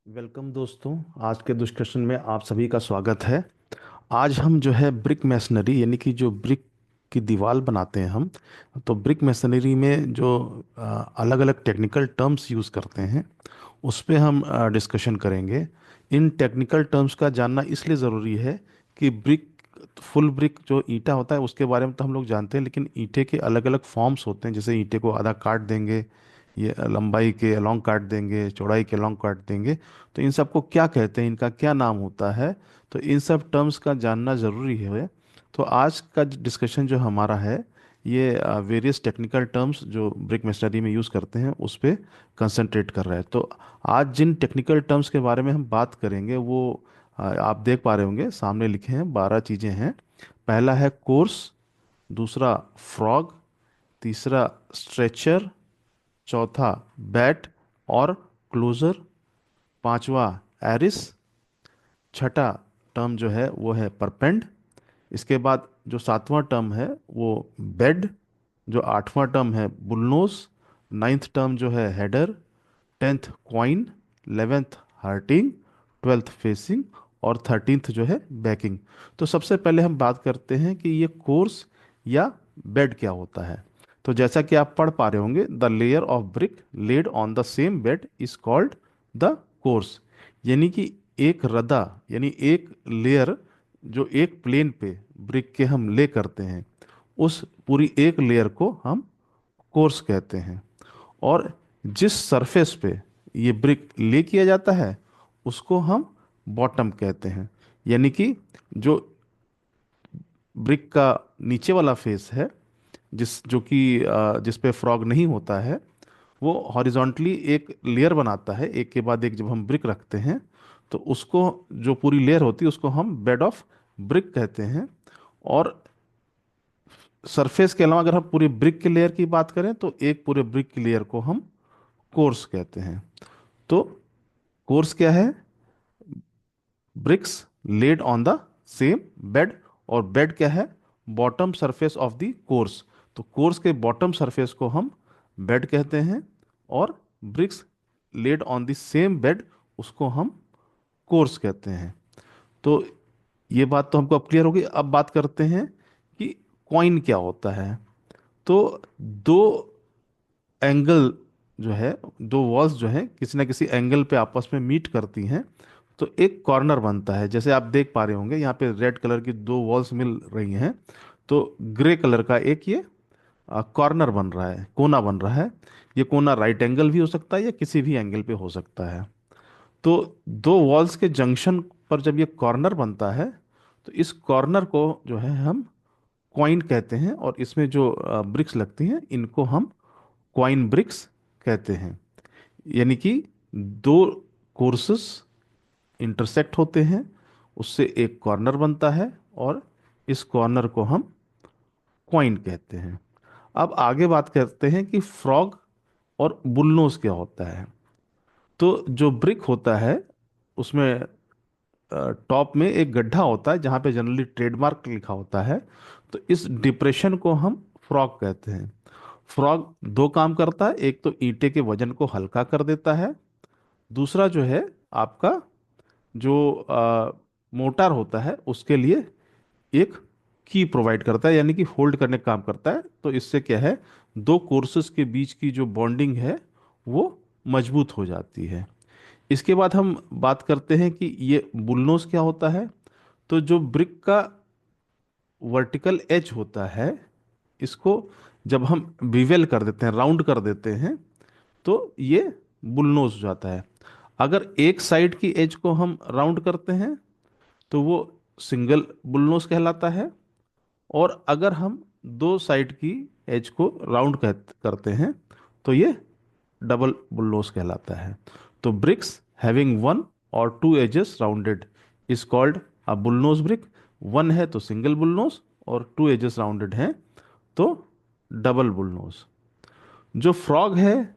Welcome दोस्तों। आज के डिस्कशन में आप सभी का स्वागत है। आज हम जो है ब्रिक मैसनरी यानी कि जो ब्रिक की दीवार बनाते हैं हम, तो ब्रिक मैसनरी में जो अलग अलग टेक्निकल टर्म्स यूज़ करते हैं उस पे हम डिस्कशन करेंगे। इन टेक्निकल टर्म्स का जानना इसलिए ज़रूरी है कि ब्रिक, फुल ब्रिक जो ईंटा होता है उसके बारे में तो हम लोग जानते हैं, लेकिन ईंटे के अलग अलग फॉर्म्स होते हैं। जैसे ईंटे को आधा काट देंगे, ये लंबाई के अलॉन्ग काट देंगे, चौड़ाई के अलॉन्ग काट देंगे, तो इन सब को क्या कहते हैं, इनका क्या नाम होता है, तो इन सब टर्म्स का जानना ज़रूरी है। तो आज का डिस्कशन जो हमारा है ये वेरियस टेक्निकल टर्म्स जो ब्रिक मेसनरी में यूज़ करते हैं उस पे कंसंट्रेट कर रहा है। तो आज जिन टेक्निकल टर्म्स के बारे में हम बात करेंगे वो आप देख पा रहे होंगे, सामने लिखे हैं 12 चीज़ें हैं। पहला है कोर्स, दूसरा फ्रॉग, तीसरा स्ट्रेचर, चौथा बैट और क्लोजर, पांचवा एरिस, छठा टर्म जो है वो है परपेंड, इसके बाद जो सातवां टर्म है वो बेड, जो आठवां टर्म है बुलनोस, नाइन्थ टर्म जो है header, tenth coin, 11th hurting, 12th facing और 13th जो है बैकिंग। तो सबसे पहले हम बात करते हैं कि ये कोर्स या बेड क्या होता है। तो जैसा कि आप पढ़ पा रहे होंगे, the layer of brick lead on the same bed is called the course. यानी कि एक रदा यानी एक लेयर जो एक प्लेन पे ब्रिक के हम ले करते हैं, उस पूरी एक लेयर को हम कोर्स कहते हैं। और जिस सरफेस पे ये ब्रिक ले किया जाता है उसको हम बॉटम कहते हैं। यानी कि जो ब्रिक का नीचे वाला फेस है, जिस पे फ्रॉग नहीं होता है, वो हॉरिजॉन्टली एक लेयर बनाता है, एक के बाद एक जब हम ब्रिक रखते हैं तो उसको, जो पूरी लेयर होती है उसको हम बेड ऑफ ब्रिक कहते हैं। और सरफेस के अलावा अगर हम पूरे ब्रिक के लेयर की बात करें तो एक पूरे ब्रिक की लेयर को हम कोर्स कहते हैं। तो कोर्स क्या है? Bricks laid on the same bed. और बेड क्या है? Bottom surface of the course. तो कोर्स के बॉटम सरफेस को हम बेड कहते हैं, और bricks laid on the same bed उसको हम कोर्स कहते हैं। तो ये बात तो हमको अब क्लियर होगी। अब बात करते हैं कि कॉइन क्या होता है। तो दो एंगल जो है, दो वॉल्स जो है किसी ना किसी एंगल पे आपस में मीट करती हैं, तो एक कॉर्नर बनता है। जैसे आप देख पा रहे होंगे यहाँ पे रेड कलर की दो वॉल्स मिल रही हैं, तो ग्रे कलर का एक ये कॉर्नर बन रहा है, कोना बन रहा है। ये कोना राइट एंगल भी हो सकता है या किसी भी एंगल पे हो सकता है। तो दो वॉल्स के जंक्शन पर जब ये कॉर्नर बनता है तो इस कॉर्नर को जो है हम क्वाइन कहते हैं, और इसमें जो ब्रिक्स लगती हैं इनको हम क्वाइन ब्रिक्स कहते हैं। यानी कि दो कोर्सेस इंटरसेक्ट होते हैं, उससे एक कॉर्नर बनता है, और इस कॉर्नर को हम क्वाइन कहते हैं। अब आगे बात करते हैं कि फ्रॉग और बुलनोज क्या होता है। तो जो ब्रिक होता है उसमें टॉप में एक गड्ढा होता है जहाँ पे जनरली ट्रेडमार्क लिखा होता है। तो इस डिप्रेशन को हम फ्रॉग कहते हैं। फ्रॉग दो काम करता है, एक तो ईंटे के वजन को हल्का कर देता है, दूसरा जो है आपका जो मोटार होता है उसके लिए एक की प्रोवाइड करता है, यानी कि होल्ड करने का काम करता है। तो इससे क्या है, दो कोर्सेस के बीच की जो बॉन्डिंग है वो मजबूत हो जाती है। इसके बाद हम बात करते हैं कि ये बुलनोस क्या होता है। तो जो ब्रिक का वर्टिकल एज होता है, इसको जब हम बिवेल कर देते हैं, राउंड कर देते हैं, तो ये बुलनोस हो जाता है। अगर एक साइड की एज को हम राउंड करते हैं तो वो सिंगल बुलनोस कहलाता है, और अगर हम दो साइड की एज को राउंड करते हैं तो ये डबल बुलनोस कहलाता है। तो ब्रिक्स हैविंग वन और two edges rounded is called a bullnose brick. One है तो सिंगल बुलनोस, और टू एजेस राउंडेड हैं तो डबल बुलनोस। जो फ्रॉग है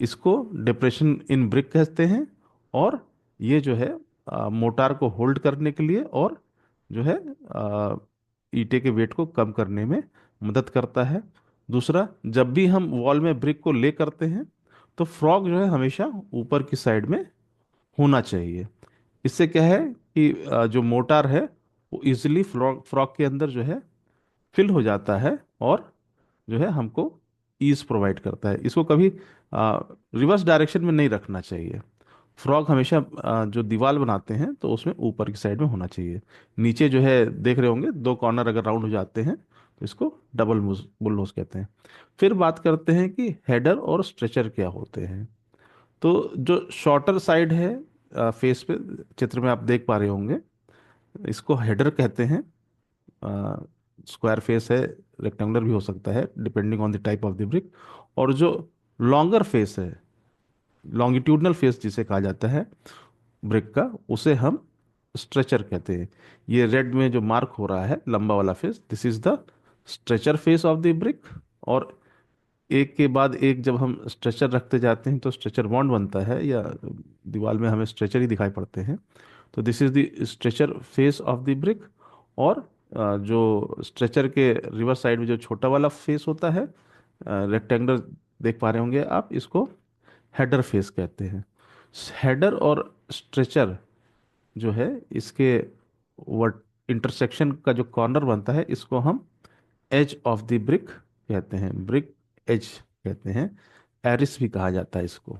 इसको डिप्रेशन इन ब्रिक कहते हैं, और ये जो है मोटार को होल्ड करने के लिए और जो है ईंटे के वेट को कम करने में मदद करता है। दूसरा, जब भी हम वॉल में ब्रिक को ले करते हैं तो फ्रॉग जो है हमेशा ऊपर की साइड में होना चाहिए। इससे क्या है कि जो मोटार है वो इजिली फ्रॉक फ्रॉक के अंदर जो है फिल हो जाता है, और जो है हमको ईज प्रोवाइड करता है। इसको कभी रिवर्स डायरेक्शन में नहीं रखना चाहिए। फ्रॉग हमेशा जो दीवार बनाते हैं तो उसमें ऊपर की साइड में होना चाहिए। नीचे जो है देख रहे होंगे, दो कॉर्नर अगर राउंड हो जाते हैं तो इसको डबल बुलनोज कहते हैं। फिर बात करते हैं कि हेडर और स्ट्रेचर क्या होते हैं। तो जो शॉर्टर साइड है फेस पे, चित्र में आप देख पा रहे होंगे, इसको हेडर कहते हैं। स्क्वायर फेस है, रेक्टेंगुलर भी हो सकता है depending on the type of the brick. और जो लॉन्गर फेस है, लॉन्गिट्यूडनल फेस जिसे कहा जाता है ब्रिक का, उसे हम स्ट्रेचर कहते हैं। ये रेड में जो मार्क हो रहा है लंबा वाला face, this is the stretcher face of the brick. और एक के बाद एक जब हम स्ट्रेचर रखते जाते हैं तो स्ट्रेचर बॉन्ड बनता है, या दीवार में हमें स्ट्रेचर ही दिखाई पड़ते हैं। तो this is the stretcher face of the brick. और जो स्ट्रेचर के रिवर्स साइड में जो छोटा वाला फेस होता है, रेक्टेंगुलर, देख पा रहे होंगे आप, इसको हेडर फेस कहते हैं। हेडर और स्ट्रेचर जो है, इसके वर्ट इंटरसेक्शन का जो कॉर्नर बनता है, इसको हम एज ऑफ द ब्रिक कहते हैं, ब्रिक एज कहते हैं। एरिस भी कहा जाता है इसको।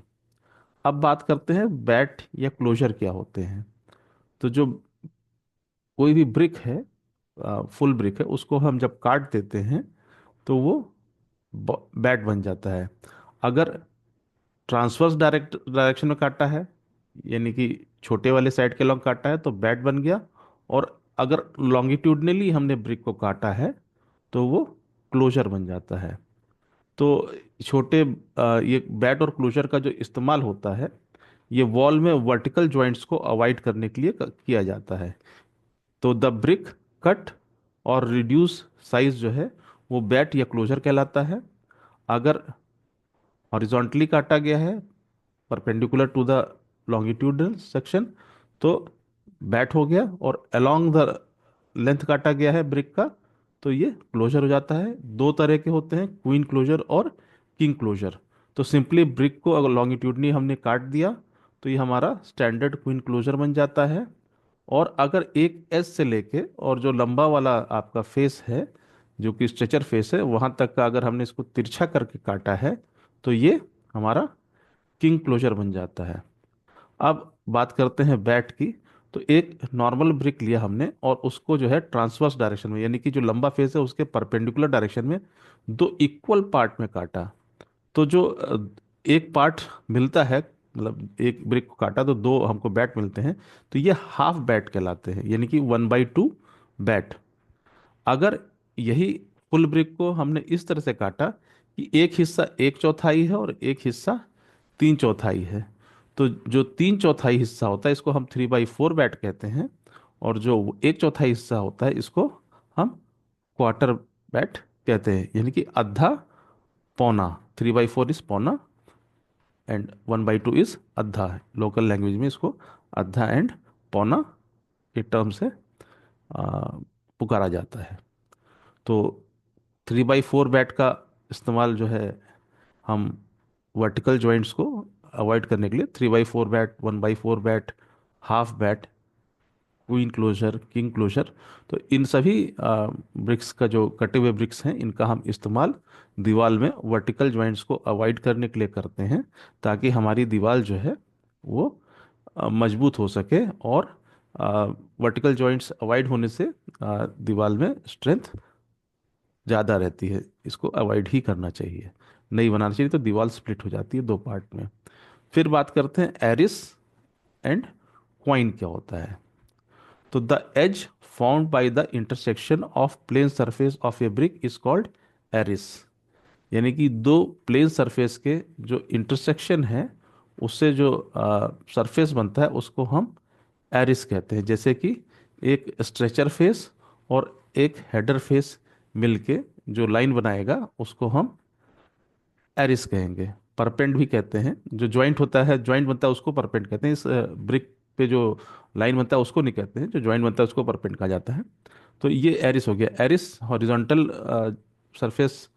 अब बात करते हैं बैट या क्लोजर क्या होते हैं। तो जो कोई भी ब्रिक है, फुल ब्रिक है, उसको हम जब काट देते हैं तो वो बैट बन जाता है। अगर ट्रांसवर्स डायरेक्शन में काटा है, यानी कि छोटे वाले साइड के लॉन्ग काटा है, तो बैट बन गया। और अगर लॉन्गिट्यूडनली हमने ब्रिक को काटा है तो वो क्लोजर बन जाता है। तो छोटे ये बैट और क्लोजर का जो इस्तेमाल होता है, ये वॉल में वर्टिकल जॉइंट्स को अवॉइड करने के लिए किया जाता है। तो द ब्रिक कट और रिड्यूस साइज जो है वो बैट या क्लोजर कहलाता है। अगर हॉरिजॉन्टली काटा गया है, perpendicular to the longitudinal section, तो बैट हो गया। और अलोंग द लेंथ काटा गया है ब्रिक का, तो ये क्लोजर हो जाता है। दो तरह के होते हैं, क्वीन क्लोजर और किंग क्लोजर। तो सिंपली ब्रिक को अगर लॉन्गिट्यूडनली हमने काट दिया तो ये हमारा स्टैंडर्ड क्वीन क्लोजर बन जाता है। और अगर एक एज से लेके और जो लंबा वाला आपका फेस है, जो कि स्ट्रेचर फेस है, वहां तक का अगर हमने इसको तिरछा करके काटा है तो ये हमारा किंग क्लोजर बन जाता है। अब बात करते हैं बैट की। तो एक नॉर्मल ब्रिक लिया हमने और उसको जो है ट्रांसवर्स डायरेक्शन में, यानी कि जो लंबा फेस है उसके परपेंडिकुलर डायरेक्शन में दो इक्वल पार्ट में काटा। तो जो एक पार्ट मिलता है, मतलब एक ब्रिक को काटा तो दो हमको बैट मिलते हैं, तो ये हाफ बैट कहलाते हैं, यानी कि 1/2 बैट। अगर यही फुल ब्रिक को हमने इस तरह से काटा कि एक हिस्सा एक चौथाई है और एक हिस्सा तीन चौथाई है, तो जो तीन चौथाई हिस्सा होता है इसको हम 3/4 बैट कहते हैं। और जो एक चौथाई हिस्सा होता है इसको हम क्वार्टर बैट कहते हैं, यानी कि आधा पौना। 3/4 इज पौना एंड 1/2 इज आधा। लोकल लैंग्वेज में इसको आधा एंड पौना के टर्म से पुकारा जाता है। तो 3/4 बैट का इस्तेमाल जो है हम वर्टिकल जॉइंट्स को अवॉइड करने के लिए 3/4 bat, 1/4 bat, half bat, queen closer, king closer, तो इन सभी ब्रिक्स का जो कटे हुए ब्रिक्स हैं इनका हम इस्तेमाल दीवार में वर्टिकल जॉइंट्स को अवॉइड करने के लिए करते हैं, ताकि हमारी दीवार जो है वो मजबूत हो सके। और वर्टिकल जॉइंट्स अवॉइड होने से दीवार में स्ट्रेंथ ज़्यादा रहती है, इसको अवॉइड ही करना चाहिए, नहीं बनाना चाहिए, तो दीवार स्प्लिट हो जाती है दो पार्ट में। फिर बात करते हैं एरिस एंड क्वाइन क्या होता है। तो the edge found by the intersection of plane surface of a brick is called arris. यानी कि दो प्लेन सरफेस के जो इंटरसेक्शन है, उससे जो सरफेस बनता है उसको हम एरिस कहते हैं। जैसे कि एक स्ट्रेचर फेस और एक हेडर फेस मिलके जो लाइन बनाएगा उसको हम एरिस कहेंगे। परपेंड भी कहते हैं, जो जॉइंट होता है, जॉइंट बनता है उसको परपेंड कहते हैं। इस ब्रिक पे जो लाइन बनता है उसको नहीं कहते हैं, जो जॉइंट बनता है उसको परपेंड कहा जाता है। तो ये एरिस हो गया। एरिस हॉरिजॉन्टल सरफेस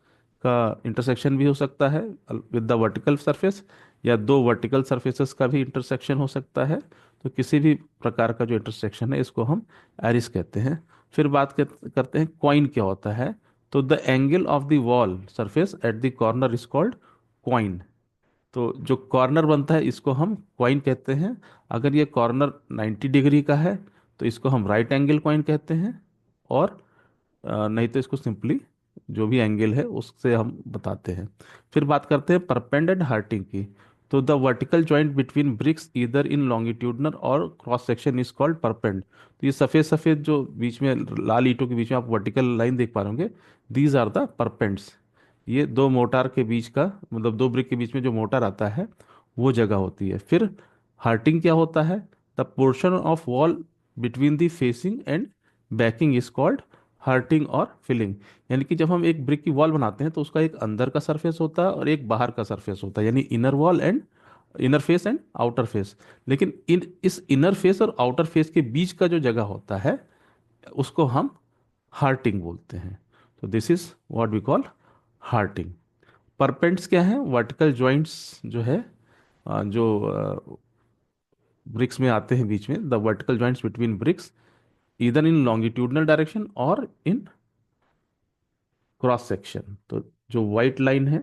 का इंटरसेक्शन भी हो सकता है विद द वर्टिकल सरफेस, या दो वर्टिकल सरफेसेस का भी इंटरसेक्शन हो सकता है। तो किसी भी प्रकार का जो इंटरसेक्शन है इसको हम एरिस कहते हैं। फिर बात करते हैं कॉइन क्या होता है। तो the angle of the wall surface at the corner is called coin. तो जो कॉर्नर बनता है इसको हम कॉइन कहते हैं। अगर ये कॉर्नर 90 डिग्री का है तो इसको हम राइट एंगल कॉइन कहते हैं। और नहीं तो इसको सिंपली जो भी एंगल है उससे हम बताते हैं। फिर बात करते हैं परपेंड एंड हार्टिंग की। तो the vertical joint between bricks either in longitudinal और cross section is called perpend. तो ये सफ़ेद सफ़ेद जो बीच में लाल ईंटों के बीच में आप वर्टिकल लाइन देख पा रहे होंगे, दीज आर द परपेंड्स। ये दो मोटार के बीच का, मतलब दो ब्रिक के बीच में जो मोटार आता है वो जगह होती है। फिर हार्टिंग क्या होता है। The portion of wall between the facing and banking is called hurting और फिलिंग। यानी कि जब हम एक ब्रिक की वॉल बनाते हैं तो उसका एक अंदर का सरफेस होता है और एक बाहर का सरफेस होता है, यानी inner wall and inner face and outer face. लेकिन इस इनर फेस और आउटर फेस के बीच का जो जगह होता है उसको हम हार्टिंग बोलते हैं। तो this is what we call hearting. Perpends क्या है, वर्टिकल जॉइंट्स जो है, जो ब्रिक्स में आते हैं बीच में, the vertical joints between bricks either in longitudinal direction और इन क्रॉस सेक्शन। तो जो वाइट लाइन है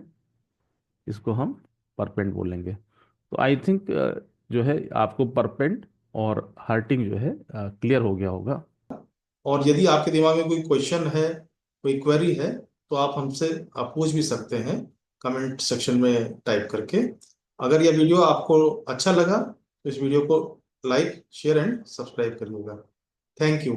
इसको हम परपेंट बोलेंगे। तो आई थिंक जो है आपको परपेंट और हार्टिंग जो है क्लियर हो गया होगा। और यदि आपके दिमाग में कोई क्वेश्चन है, कोई क्वेरी है, तो आप हमसे आप पूछ भी सकते हैं कमेंट सेक्शन में टाइप करके। अगर यह वीडियो आपको अच्छा लगा तो इस वीडियो को लाइक शेयर एंड सब्सक्राइब करिएगा। Thank you.